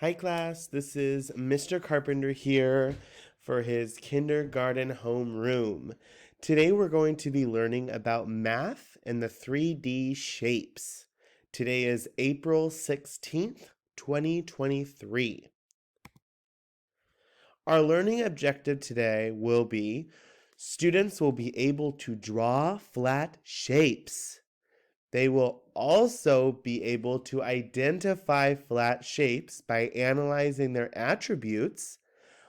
Hi class, this is Mr. Carpenter here for his kindergarten homeroom. Today we're going to be learning about math and the 3D shapes. Today is April 16th, 2023. Our learning objective today will be students will be able to draw flat shapes. They will also be able to identify flat shapes by analyzing their attributes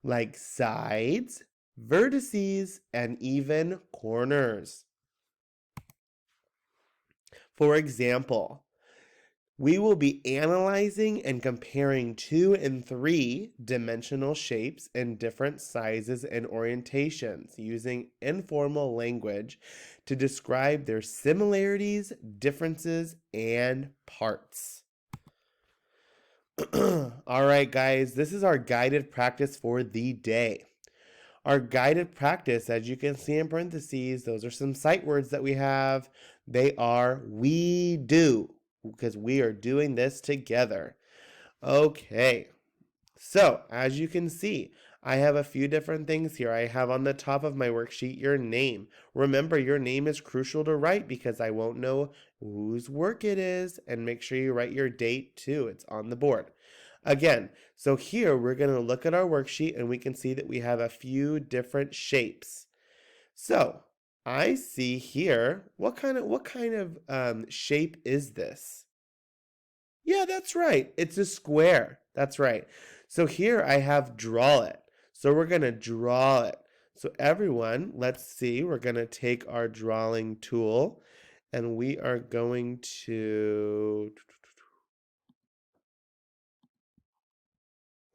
like sides, vertices, and even corners. For example, we will be analyzing and comparing 2 and 3 dimensional shapes in different sizes and orientations using informal language to describe their similarities, differences, and parts. All right, guys, this is our guided practice for the day. Our guided practice, as you can see in parentheses, those are some sight words that we have. They are we do, because we are doing this together. Okay, so as you can see, I have a few different things here. I have on the top of my worksheet your name. Remember, your name is crucial to write because I won't know whose work it is, and make sure you write your date too. It's on the board. Again, so here we're going to look at our worksheet and we can see that we have a few different shapes. So I see here, what kind of shape is this? Yeah, that's right. It's a square. That's right. So here I have draw it. So we're going to draw it. So everyone, let's see. We're going to take our drawing tool and we are going to,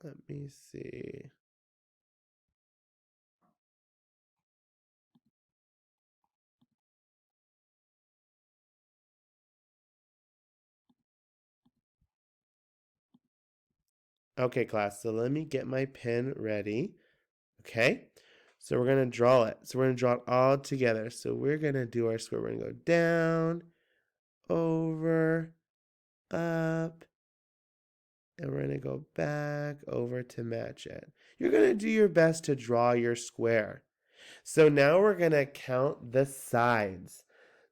let me see. Okay, class, so let me get my pen ready. Okay, so we're going to draw it. So we're going to draw it all together. So we're going to do our square. We're going to go down, over, up, and we're going to go back over to match it. You're going to do your best to draw your square. So now we're going to count the sides.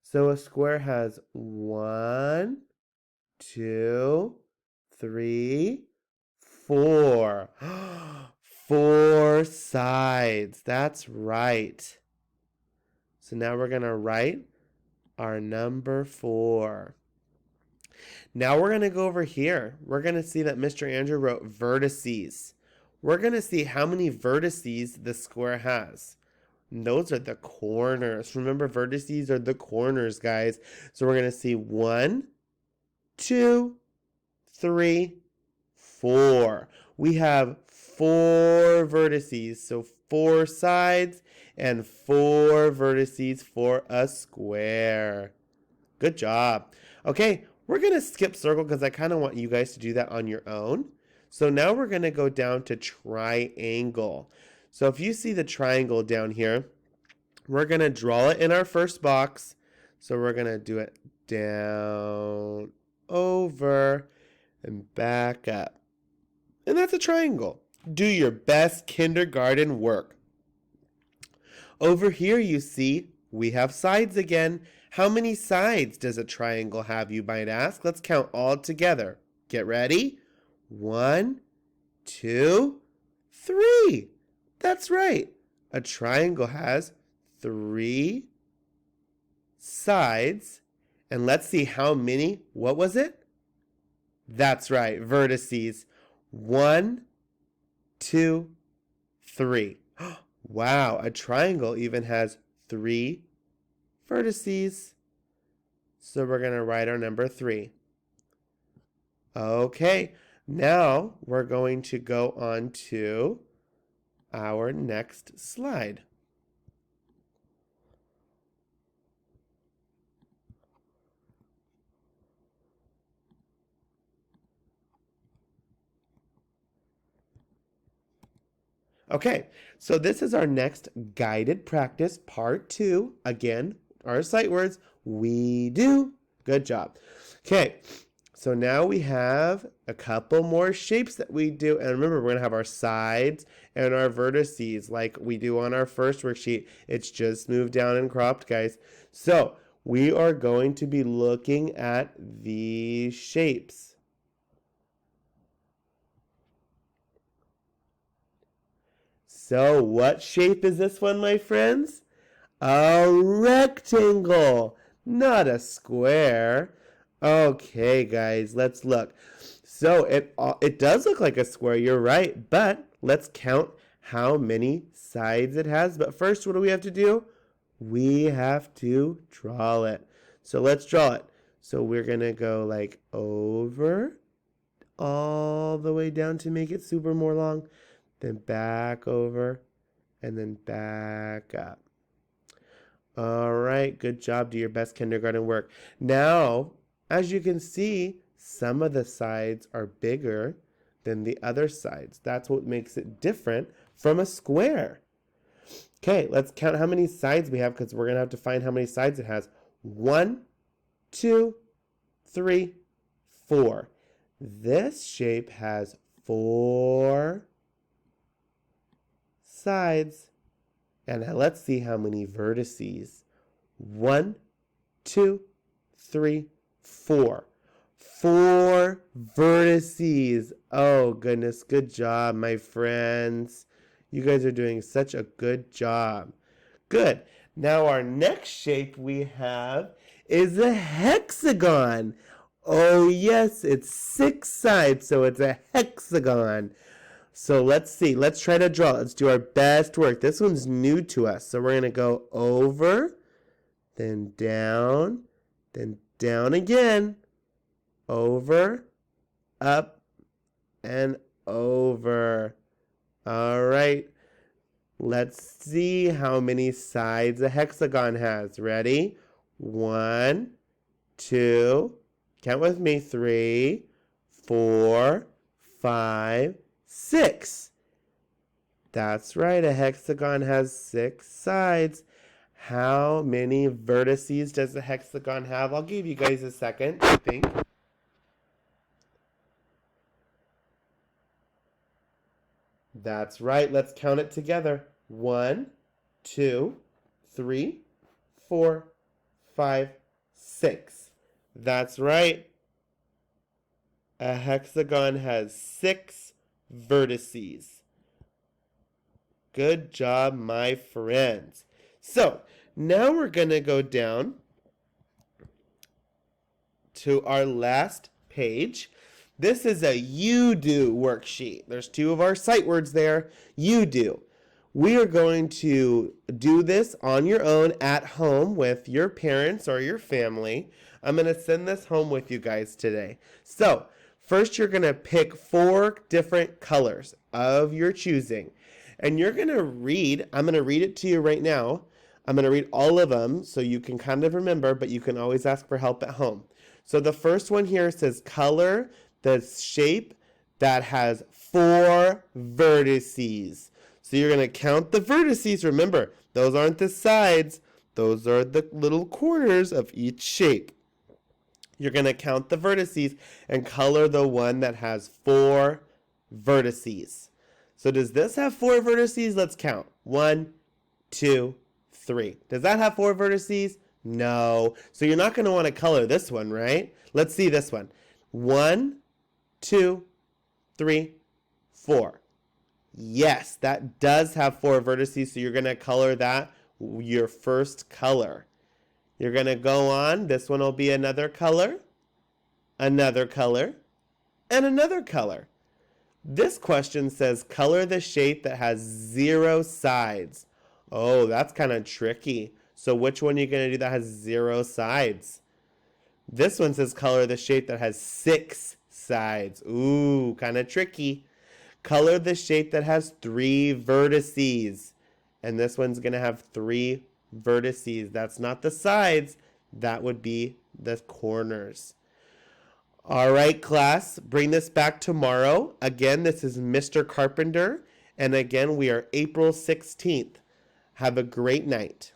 So a square has 1, 2, 3, 4. 4 sides. That's right. So now we're going to write our number 4. Now we're going to go over here. We're going to see that Mr. Andrew wrote vertices. We're going to see how many vertices the square has. And those are the corners. Remember, vertices are the corners, guys. So we're going to see 1, 2, 3, 4. We have 4 vertices, so 4 sides and 4 vertices for a square. Good job. Okay, we're going to skip circle because I kind of want you guys to do that on your own. So now we're going to go down to triangle. So if you see the triangle down here, we're going to draw it in our first box. So we're going to do it down, over, and back up. And that's a triangle. Do your best kindergarten work. Over here you see we have sides again. How many sides does a triangle have, you might ask? Let's count all together. Get ready. 1, 2, 3. That's right. A triangle has 3 sides. And let's see how many. What was it? That's right, vertices. 1, 2, 3. Wow, a triangle even has 3 vertices. So we're going to write our number 3. Okay, now we're going to go on to our next slide. Okay, so this is our next guided practice, part 2. Again, our sight words, we do. Good job. Okay, So now we have a couple more shapes that we do. And remember, we're going to have our sides and our vertices like we do on our first worksheet. It's just moved down and cropped, guys. So we are going to be looking at these shapes. So what shape is this one, my friends? A rectangle, not a square. Okay, guys, let's look. So it does look like a square, you're right, but let's count how many sides it has. But first, what do we have to do? We have to draw it. So let's draw it. So we're going to go like over all the way down to make it super more long, then back over, and then back up. All right, good job. Do your best kindergarten work. Now, as you can see, some of the sides are bigger than the other sides. That's what makes it different from a square. Okay, let's count how many sides we have because we're going to have to find how many sides it has. 1, 2, 3, 4. This shape has 4 sides. And now let's see how many vertices. 1, 2, 3, 4. 4 vertices. Oh, goodness. Good job, my friends. You guys are doing such a good job. Good. Now our next shape we have is a hexagon. Oh, yes, it's 6 sides, so it's a hexagon. So let's see. Let's try to draw. Let's do our best work. This one's new to us. So we're going to go over, then down again, over, up, and over. All right. Let's see how many sides a hexagon has. Ready? 1, 2, count with me, 3, 4, 5, 6. That's right, a hexagon has 6 sides. How many vertices does a hexagon have? I'll give you guys a second to think. That's right, let's count it together. 1, 2, 3, 4, 5, 6. That's right. A hexagon has 6 vertices. Good job, my friends. So now we're going to go down to our last page. This is a you do worksheet. There's 2 of our sight words there. You do. We are going to do this on your own at home with your parents or your family. I'm going to send this home with you guys today. So first, you're going to pick 4 different colors of your choosing. And you're going to read, I'm going to read it to you right now. I'm going to read all of them so you can kind of remember, but you can always ask for help at home. So the first one here says color the shape that has 4 vertices. So you're going to count the vertices. Remember, those aren't the sides. Those are the little corners of each shape. You're going to count the vertices and color the one that has 4 vertices. So does this have 4 vertices? Let's count. 1, 2, 3. Does that have 4 vertices? No. So you're not going to want to color this one, right? Let's see this one. 1, 2, 3, 4. Yes, that does have 4 vertices, so you're going to color that your first color. You're going to go on. This one will be another color, and another color. This question says color the shape that has 0 sides. Oh, that's kind of tricky. So which one are you going to do that has 0 sides? This one says color the shape that has 6 sides. Ooh, kind of tricky. Color the shape that has 3 vertices. And this one's going to have 3 vertices. That's not the sides. That would be the corners. All right, class, bring this back tomorrow. Again, this is Mr. Carpenter. And again, we are April 16th. Have a great night.